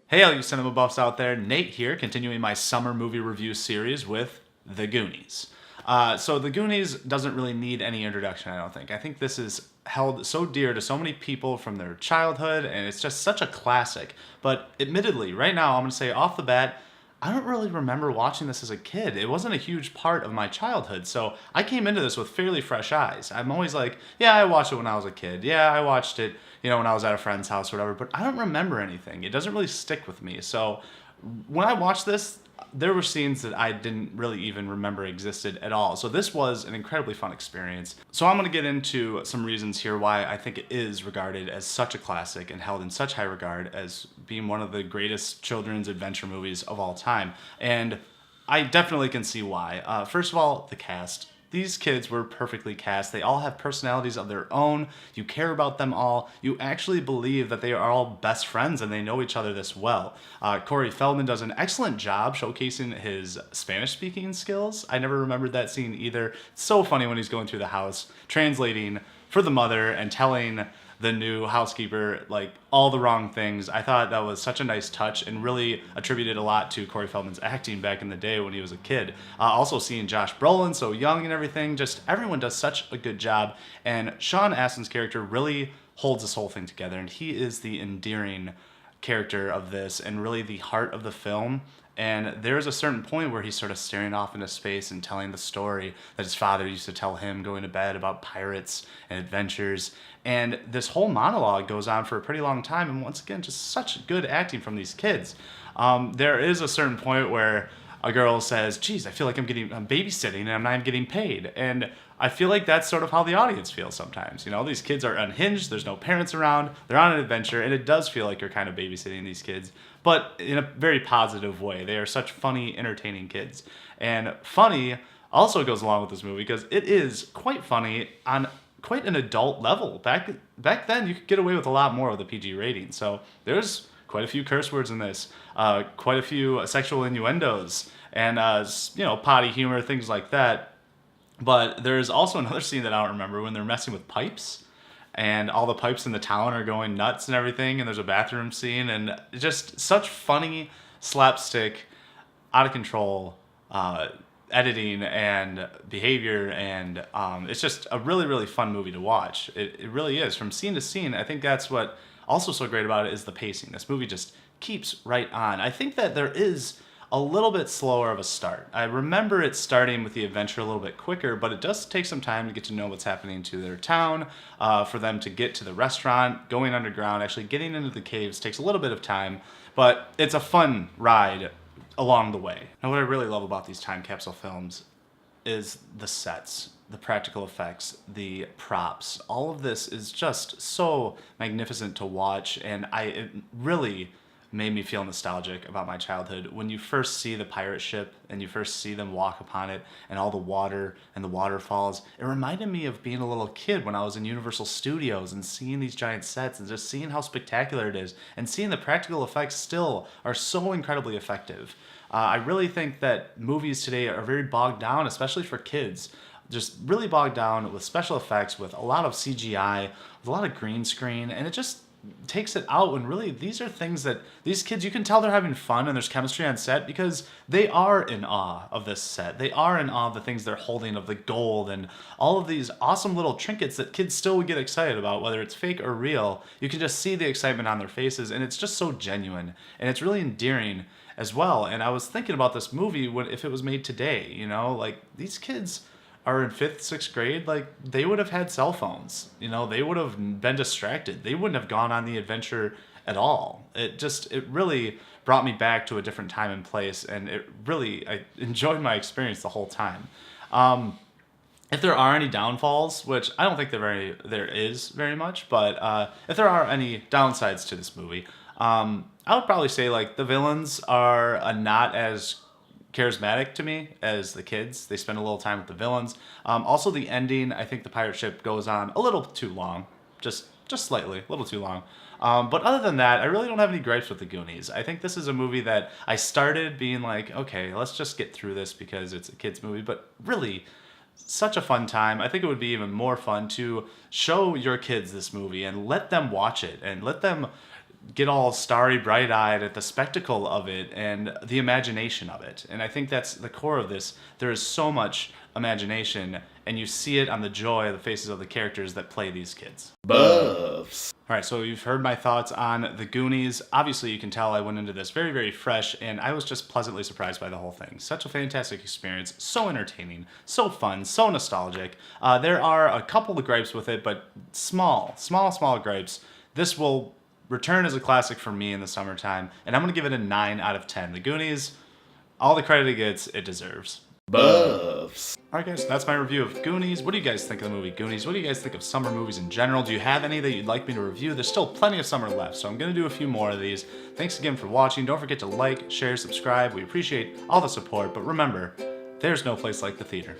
Hey, all you cinema buffs out there, Nate here, continuing my summer movie review series with The Goonies. So The Goonies doesn't really need any introduction, I don't think. I think this is held so dear to so many people from their childhood, and it's just such a classic. But admittedly, right now, I'm going to say off the bat, I don't really remember watching this as a kid. It wasn't a huge part of my childhood, so I came into this with fairly fresh eyes. I'm always like, yeah, I watched it when I was a kid. Yeah, I watched it, when I was at a friend's house or whatever, but I don't remember anything. It doesn't really stick with me. So when I watched this, there were scenes that I didn't really even remember existed at all. So this was an incredibly fun experience. So I'm going to get into some reasons here why I think it is regarded as such a classic and held in such high regard as being one of the greatest children's adventure movies of all time. And I definitely can see why. First of all, the cast. These kids were perfectly cast. They all have personalities of their own. You care about them all. You actually believe that they are all best friends and they know each other this well. Corey Feldman does an excellent job showcasing his Spanish-speaking skills. I never remembered that scene either. It's so funny when he's going through the house, translating for the mother and telling the new housekeeper like all the wrong things. I thought that was such a nice touch and really attributed a lot to Corey Feldman's acting back in the day when he was a kid. Also seeing Josh Brolin so young and everything, just everyone does such a good job. And Sean Astin's character really holds this whole thing together, and he is the endearing character of this and really the heart of the film. And there's a certain point where he's sort of staring off into space and telling the story that his father used to tell him going to bed about pirates and adventures. And this whole monologue goes on for a pretty long time. And once again, just such good acting from these kids. There is a certain point where a girl says, geez, I feel like I'm babysitting and I'm not even getting paid. And I feel like that's sort of how the audience feels sometimes. These kids are unhinged, there's no parents around, they're on an adventure, and it does feel like you're kind of babysitting these kids, but in a very positive way. They are such funny, entertaining kids. And funny also goes along with this movie because it is quite funny on quite an adult level. Back then, you could get away with a lot more with a PG rating. So there's quite a few curse words in this, quite a few sexual innuendos, and potty humor, things like that. But there's also another scene that I don't remember when they're messing with pipes, and all the pipes in the town are going nuts and everything, and there's a bathroom scene, and just such funny slapstick, out of control editing and behavior, and it's just a really, really fun movie to watch. It really is. From scene to scene, I think that's what also so great about it is the pacing. This movie just keeps right on. I think that there is a little bit slower of a start. I remember it starting with the adventure a little bit quicker, but it does take some time to get to know what's happening to their town, for them to get to the restaurant, going underground, actually getting into the caves takes a little bit of time, but it's a fun ride along the way. Now, what I really love about these time capsule films is the sets, the practical effects, the props. All of this is just so magnificent to watch, and it really made me feel nostalgic about my childhood. When you first see the pirate ship and you first see them walk upon it and all the water and the waterfalls, it reminded me of being a little kid when I was in Universal Studios and seeing these giant sets and just seeing how spectacular it is and seeing the practical effects still are so incredibly effective. I really think that movies today are very bogged down, especially for kids. Just really bogged down with special effects, with a lot of CGI, with a lot of green screen, and it just takes it out when really these are things that these kids, you can tell they're having fun and there's chemistry on set because they are in awe of this set. They are in awe of the things they're holding, of the gold and all of these awesome little trinkets that kids still would get excited about, whether it's fake or real. You can just see the excitement on their faces, and it's just so genuine, and it's really endearing as well. And I was thinking about this movie if it was made today, like these kids are in 5th, 6th grade, like they would have had cell phones, they would have been distracted. They wouldn't have gone on the adventure at all. It really brought me back to a different time and place, and I enjoyed my experience the whole time. If there are any downfalls, which I don't think there is very much, but if there are any downsides to this movie, I would probably say like the villains are not as charismatic to me as the kids. They spend a little time with the villains. Also, the ending, I think the pirate ship goes on a little too long, just slightly, a little too long. But other than that, I really don't have any gripes with the Goonies. I think this is a movie that I started being like, okay, let's just get through this because it's a kids movie, but really such a fun time. I think it would be even more fun to show your kids this movie and let them watch it and let them get all starry, bright-eyed at the spectacle of it and the imagination of it. And I think that's the core of this. There is so much imagination, and you see it on the joy of the faces of the characters that play these kids. Buffs. All right, so you've heard my thoughts on The Goonies. Obviously, you can tell I went into this very, very fresh, and I was just pleasantly surprised by the whole thing. Such a fantastic experience, so entertaining, so fun, so nostalgic. There are a couple of gripes with it, but small gripes. This will return as a classic for me in the summertime, and I'm going to give it a 9 out of 10. The Goonies, all the credit it gets, it deserves. Buffs. Alright guys, so that's my review of Goonies. What do you guys think of the movie Goonies? What do you guys think of summer movies in general? Do you have any that you'd like me to review? There's still plenty of summer left, so I'm going to do a few more of these. Thanks again for watching. Don't forget to like, share, subscribe. We appreciate all the support, but remember, there's no place like the theater.